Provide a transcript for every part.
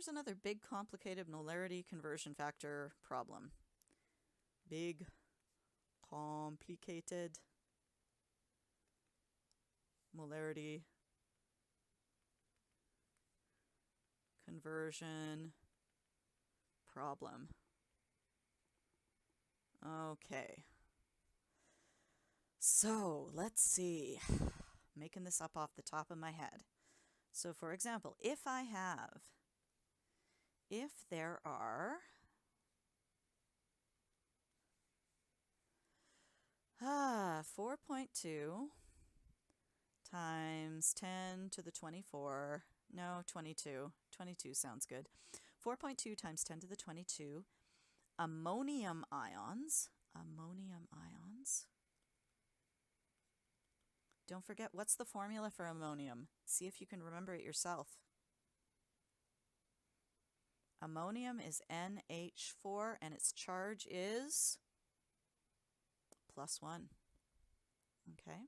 here's another big complicated molarity conversion factor problem. Big, complicated molarity conversion problem. Okay. So let's see. Making this up off the top of my head. So for example, if there are 4.2 times 10 to the 24, no, 22 sounds good. 4.2 times 10 to the 22 ammonium ions. Don't forget, what's the formula for ammonium? See if you can remember it yourself. Ammonium is NH4 and its charge is +1. Okay.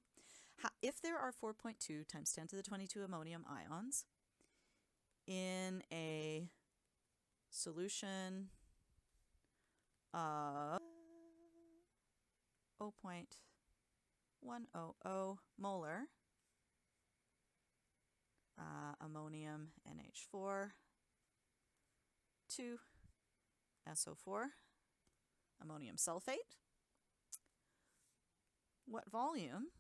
If there are 4.2 times 10 to the 22 ammonium ions in a solution of 0.100 molar ammonium NH4 to SO4 ammonium sulfate, what volume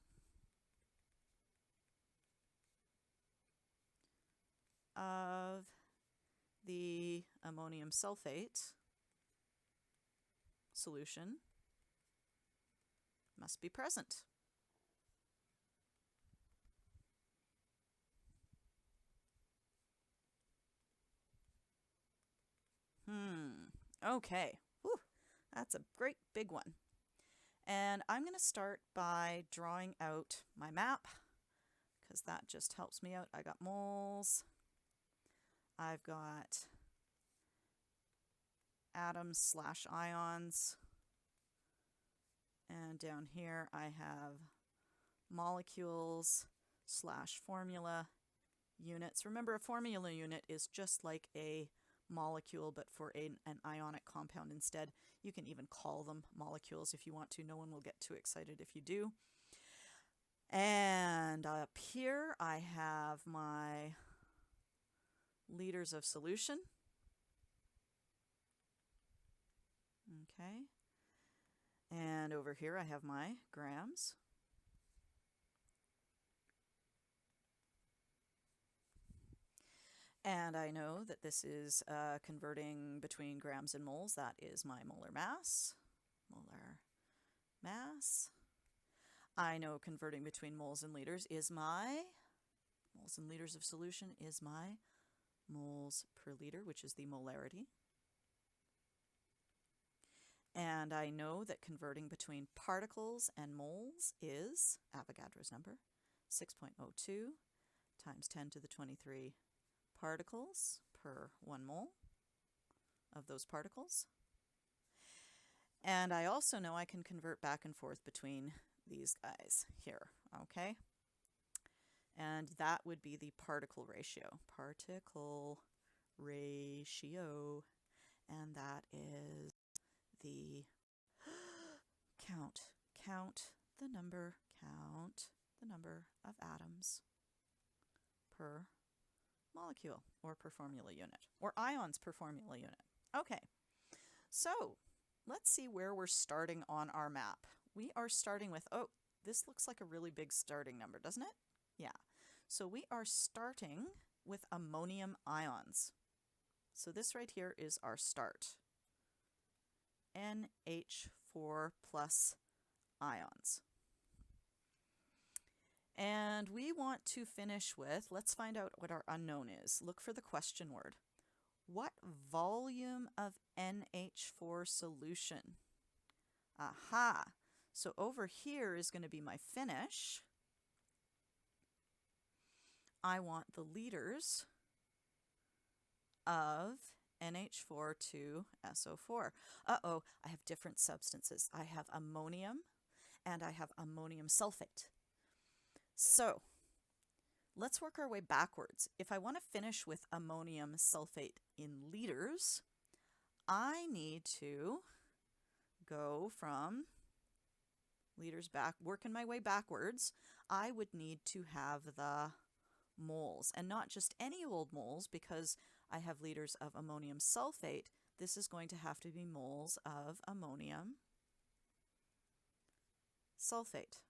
of the ammonium sulfate solution must be present? Okay. Whew. That's a great big one. And I'm going to start by drawing out my map because that just helps me out. I got moles. I've got atoms / ions. And down here I have molecules / formula units. Remember, a formula unit is just like a molecule, but for an ionic compound instead. You can even call them molecules if you want to. No one will get too excited if you do. And up here I have my liters of solution. Okay. And over here I have my grams. And I know that this is converting between grams and moles. That is my molar mass. I know converting between moles and liters is my moles and liters of solution is my moles per liter, which is the molarity. And I know that converting between particles and moles is Avogadro's number, 6.02 times 10 to the 23 particles per 1 mole of those particles. And I also know I can convert back and forth between these guys here, okay? And that would be the particle ratio. And that is the count the number of atoms per molecule, or per formula unit, or ions per formula unit. Okay, so let's see where we're starting on our map. We are starting with, oh, this looks like a really big starting number, doesn't it? Yeah. So we are starting with ammonium ions. So this right here is our start. NH4 plus ions. And we want to finish with, let's find out what our unknown is. Look for the question word. What volume of NH4 solution? Aha! So over here is going to be my finish. I want the liters of NH4 to SO4. Uh-oh, I have different substances. I have ammonium and I have ammonium sulfate. So Let's work our way backwards. If I want to finish with ammonium sulfate in liters, I need to go from liters back, working my way backwards. I would need to have the moles, and not just any old moles, because I have liters of ammonium sulfate. This is going to have to be moles of ammonium sulfate.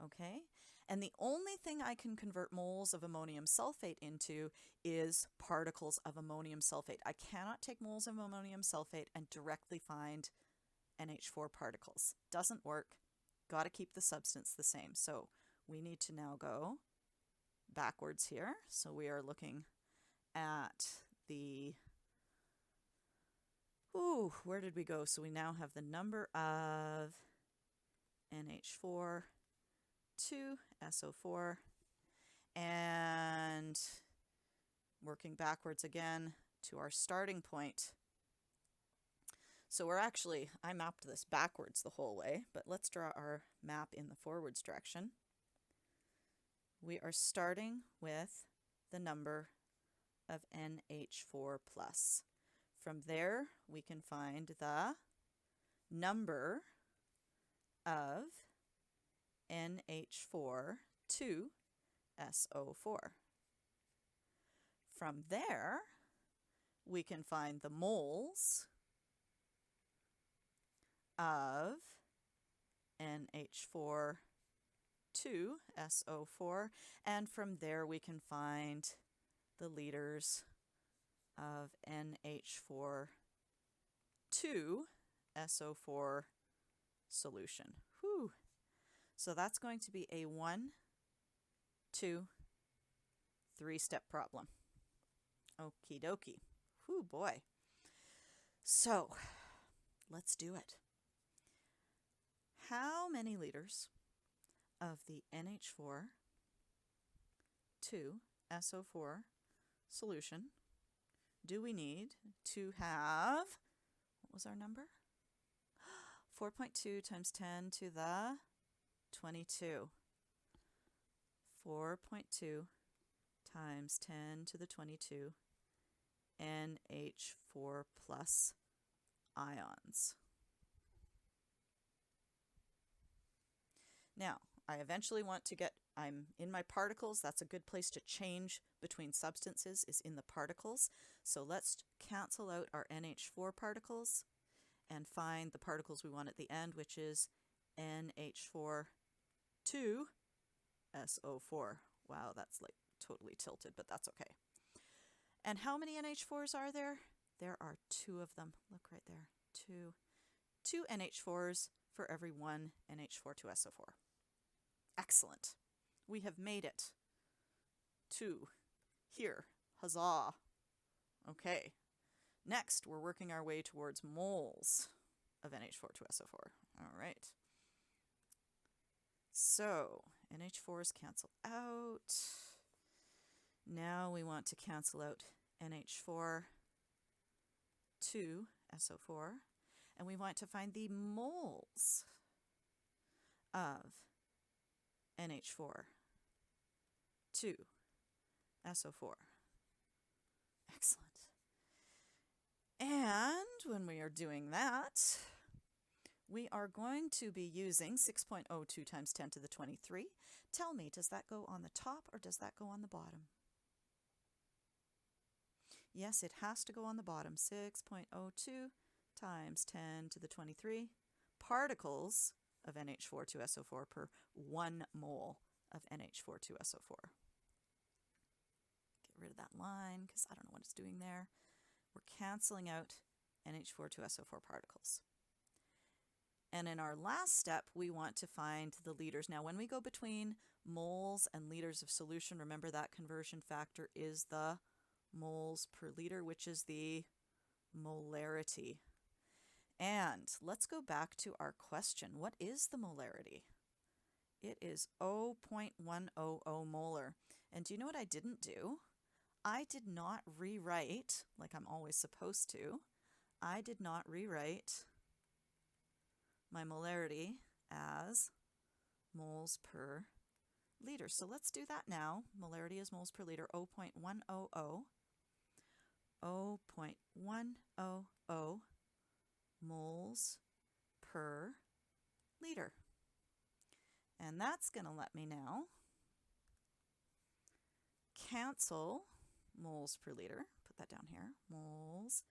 Okay, and the only thing I can convert moles of ammonium sulfate into is particles of ammonium sulfate. I cannot take moles of ammonium sulfate and directly find NH4 particles. Doesn't work. Got to keep the substance the same. So we need to now go backwards here. So we are looking at the, where did we go? So we now have the number of NH4, 2 SO4, and working backwards again to our starting point. So we're actually, I mapped this backwards the whole way, but let's draw our map in the forwards direction. We are starting with the number of NH4 plus. From there, we can find the number of NH4 2 SO4. From there, we can find the moles of NH4 2 SO4, and from there we can find the liters of NH4 2 SO4 solution. Whew. So that's going to be a 1, 2, 3-step problem. Okie dokie. Whew, boy. So let's do it. How many liters of the NH4 2 SO4 solution do we need to have, what was our number? 4.2 times 10 to the 22. 4.2 times 10 to the 22 NH4 plus ions. Now, I eventually want to get, I'm in my particles. That's a good place to change between substances, is in the particles. So let's cancel out our NH4 particles and find the particles we want at the end, which is NH4 2 SO4. Wow, that's like totally tilted, but that's okay. And how many NH4s are there? There are 2 of them. Look right there. 2 NH4s for every 1 NH4 2 SO4. Excellent. We have made it to here. Huzzah. Okay. Next, we're working our way towards moles of NH4 2 SO4. All right. So NH4s cancel out. Now we want to cancel out NH4 2 SO4, and we want to find the moles of NH4 2 SO4. Excellent. And when we are doing that, we are going to be using 6.02 times 10 to the 23. Tell me, does that go on the top or does that go on the bottom? Yes, it has to go on the bottom. 6.02 times 10 to the 23 particles of NH4 2 SO4 per 1 mole of NH4 2 SO4. Get rid of that line because I don't know what it's doing there. We're canceling out NH4 2 SO4 particles. And in our last step, we want to find the liters. Now, when we go between moles and liters of solution, remember that conversion factor is the moles per liter, which is the molarity. And let's go back to our question. What is the molarity? It is 0.100 molar. And do you know what I didn't do? I did not rewrite, like I'm always supposed to, I did not rewrite my molarity as moles per liters. So let's do that now. Molarity is moles per liter, 0.100. 0.100 moles per liter. And that's going to let me now cancel moles per liter. Put that down here. Moles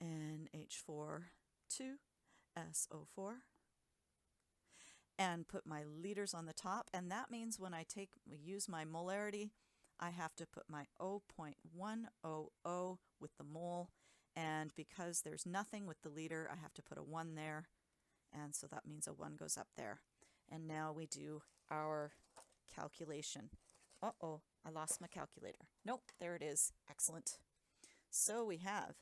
NH4 to SO4. And put my liters on the top. And that means when I use my molarity, I have to put my 0.100 with the mole. And because there's nothing with the liter, I have to put a 1 there. And so that means a 1 goes up there. And now we do our calculation. Uh-oh, I lost my calculator. Nope, there it is. Excellent. So we have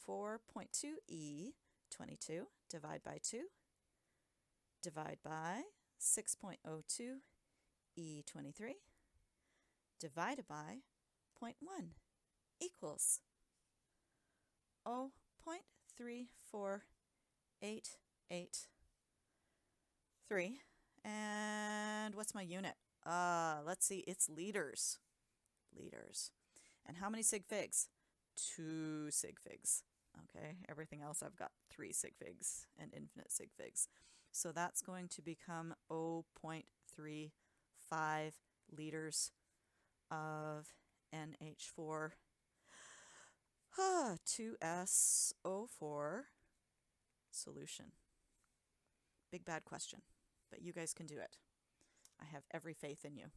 4.2E22 divide by 2 divide by 6.02E23 divided by 0.1 equals 0.34883. And what's my unit? Let's see, it's liters. Liters. And how many sig figs? 2 sig figs. Okay, everything else I've got 3 sig figs and infinite sig figs. So that's going to become 0.35 liters of NH4 2SO4 solution. Big bad question, but you guys can do it. I have every faith in you.